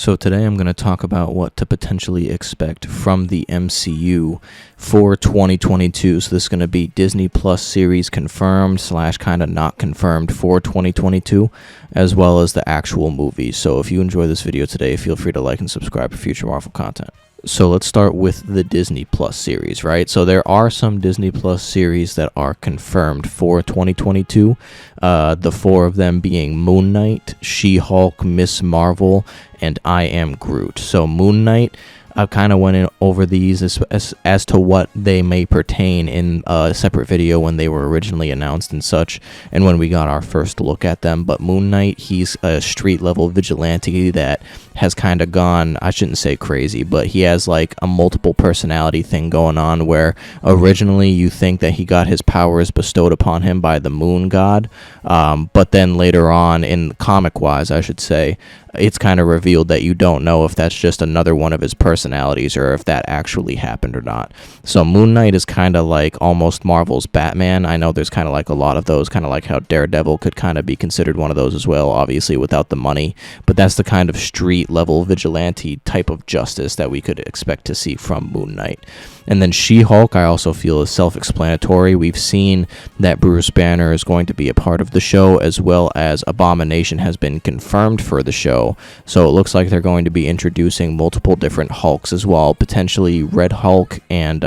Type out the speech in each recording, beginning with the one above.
So today I'm going to talk about what to potentially expect from the MCU for 2022. So this is going to be Disney Plus series confirmed / kind of not confirmed for 2022, as well as the actual movies. So if you enjoy this video today, feel free to like and subscribe for future Marvel content. So let's start with the Disney Plus series, right? So there are some Disney Plus series that are confirmed for 2022. The four of them being Moon Knight, She-Hulk, Miss Marvel, and I Am Groot. So Moon Knight, I kind of went in over these as to what they may pertain in a separate video when they were originally announced and such, and when we got our first look at them. But Moon Knight, he's a street-level vigilante that has kind of gone, I shouldn't say crazy, but he has like a multiple personality thing going on where originally you think that he got his powers bestowed upon him by the moon god, but then later on, in comic-wise, I should say, it's kind of revealed that you don't know if that's just another one of his personalities or if that actually happened or not. So Moon Knight is kind of like almost Marvel's Batman. I know there's kind of like a lot of those, kind of like how Daredevil could kind of be considered one of those as well, obviously without the money, but that's the kind of street level vigilante type of justice that we could expect to see from Moon Knight. And then She-Hulk, I also feel, is self-explanatory. We've seen that Bruce Banner is going to be a part of the show, as well as Abomination has been confirmed for the show. So it looks like they're going to be introducing multiple different Hulks as well, potentially Red Hulk and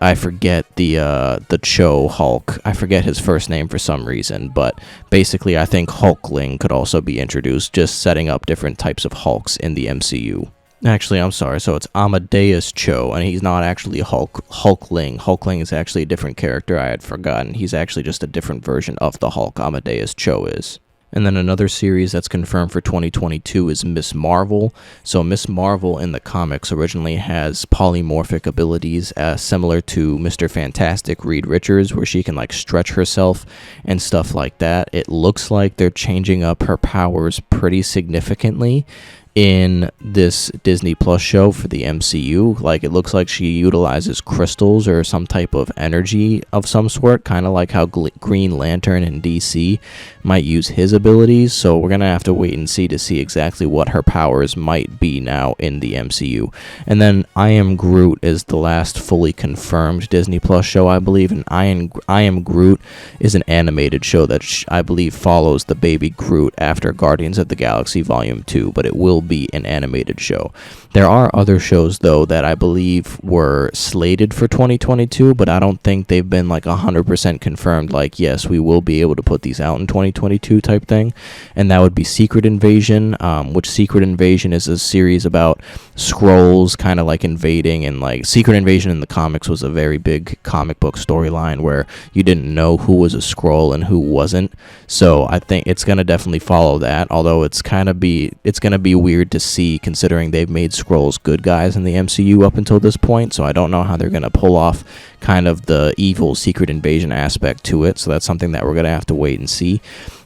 I forget the Cho Hulk. I forget his first name for some reason, but basically I think Hulkling could also be introduced, just setting up different types of Hulks in the MCU. Actually, I'm sorry, so it's Amadeus Cho, and he's not actually Hulkling. Hulkling is actually a different character I had forgotten. He's actually just a different version of the Hulk, Amadeus Cho is. And then another series that's confirmed for 2022 is Miss Marvel. So Miss Marvel in the comics originally has polymorphic abilities similar to Mr. Fantastic Reed Richards, where she can like stretch herself and stuff like that. It looks like they're changing up her powers pretty significantly in this Disney Plus show for the MCU. Like, it looks like she utilizes crystals or some type of energy of some sort, kind of like how Green Lantern in DC might use his abilities. So we're gonna have to wait and see to see exactly what her powers might be now in the MCU. And then I Am Groot is the last fully confirmed Disney Plus show, I believe, and I Am Groot is an animated show that I believe follows the baby Groot after Guardians of the Galaxy Volume 2, but it will be an animated show. There are other shows though that I believe were slated for 2022, but I don't think they've been like 100% confirmed, like yes, we will be able to put these out in 2022 type thing. And that would be Secret Invasion, which Secret Invasion is a series about Skrulls kind of like invading, and like Secret Invasion in the comics was a very big comic book storyline where you didn't know who was a Skrull and who wasn't. So I think it's going to definitely follow that, although it's going to be weird to see considering they've made Skrulls good guys in the MCU up until this point. So I don't know how they're going to pull off kind of the evil Secret Invasion aspect to it. So that's something that we're going to have to wait and see.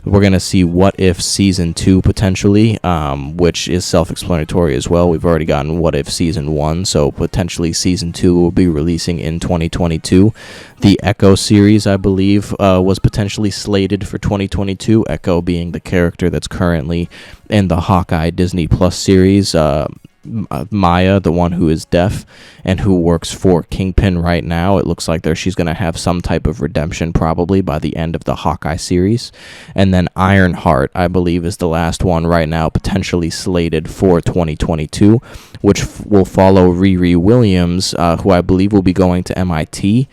We're going to see What If Season 2 potentially, which is self-explanatory as well. We've already gotten What If Season 1, so potentially Season 2 will be releasing in 2022. The Echo series, I believe, was potentially slated for 2022, Echo being the character that's currently in the Hawkeye Disney Plus series. Maya, the one who is deaf and who works for Kingpin right now, it looks like she's going to have some type of redemption probably by the end of the Hawkeye series. And then Ironheart, I believe, is the last one right now potentially slated for 2022, which will follow Riri Williams, who I believe will be going to MIT.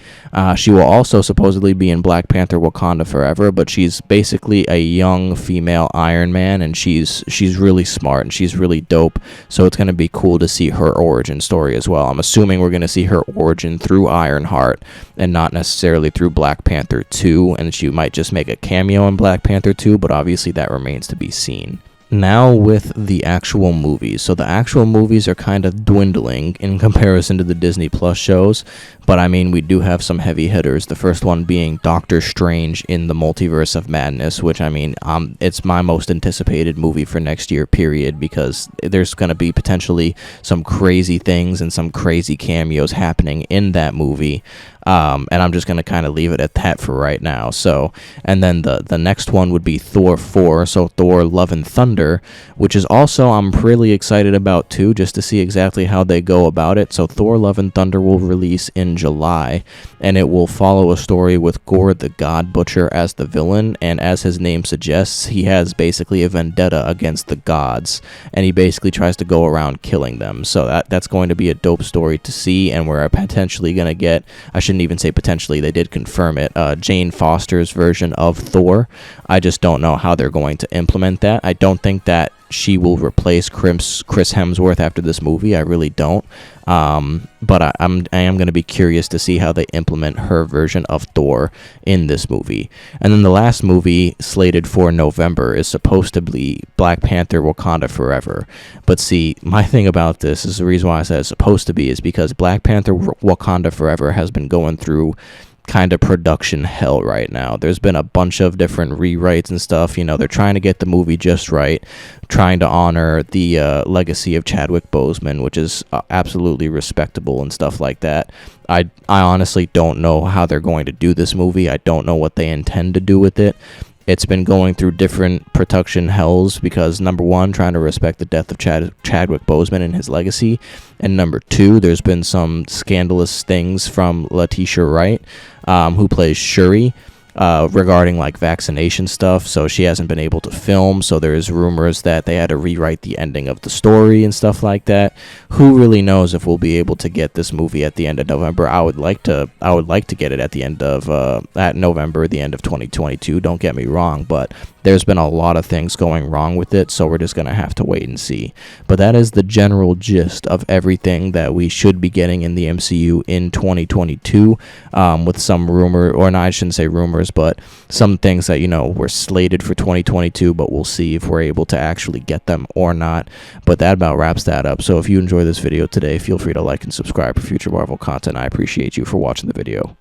She will also supposedly be in Black Panther Wakanda Forever, but she's basically a young female Iron Man, and she's really smart and she's really dope. So it's going to be cool to see her origin story as well. I'm assuming we're going to see her origin through Ironheart and not necessarily through Black Panther 2, and she might just make a cameo in Black Panther 2, but obviously that remains to be seen. Now with the actual movies. So the actual movies are kind of dwindling in comparison to the Disney Plus shows, but I mean, we do have some heavy hitters. The first one being Doctor Strange in the Multiverse of Madness, which I mean, it's my most anticipated movie for next year, period, because there's going to be potentially some crazy things and some crazy cameos happening in that movie. And I'm just going to kind of leave it at that for right now. So, and then the next one would be Thor 4, so Thor Love and Thunder, which is also I'm really excited about too, just to see exactly how they go about it. So Thor Love and Thunder will release in July, and it will follow a story with Gore the God Butcher as the villain, and as his name suggests, he has basically a vendetta against the gods, and he basically tries to go around killing them. So that's going to be a dope story to see, and we're potentially going to get, I shouldn't even say potentially, they did confirm it, Jane Foster's version of Thor. I just don't know how they're going to implement that. I don't think that she will replace Chris Hemsworth after this movie. I really don't. But I am going to be curious to see how they implement her version of Thor in this movie. And then the last movie slated for November is supposed to be Black Panther Wakanda Forever. But see, my thing about this is the reason why I said it's supposed to be is because Black Panther Wakanda Forever has been going through kind of production hell right now. There's been a bunch of different rewrites and stuff. You know, they're trying to get the movie just right, trying to honor the legacy of Chadwick Boseman, which is absolutely respectable and stuff like that. I honestly don't know how they're going to do this movie. I don't know what they intend to do with it. It's been going through different production hells because, number one, trying to respect the death of Chadwick Boseman and his legacy, and number two, there's been some scandalous things from Letitia Wright, who plays Shuri, regarding like vaccination stuff. So she hasn't been able to film, so there's rumors that they had to rewrite the ending of the story and stuff like that. Who really knows if we'll be able to get this movie at the end of November? I would like to get it at the end of at November, the end of 2022. Don't get me wrong, but there's been a lot of things going wrong with it, so we're just going to have to wait and see. But that is the general gist of everything that we should be getting in the MCU in 2022, with some rumor, or no, I shouldn't say rumors, but some things that, you know, were slated for 2022, but we'll see if we're able to actually get them or not. But that about wraps that up. So if you enjoyed this video today, feel free to like and subscribe for future Marvel content. I appreciate you for watching the video.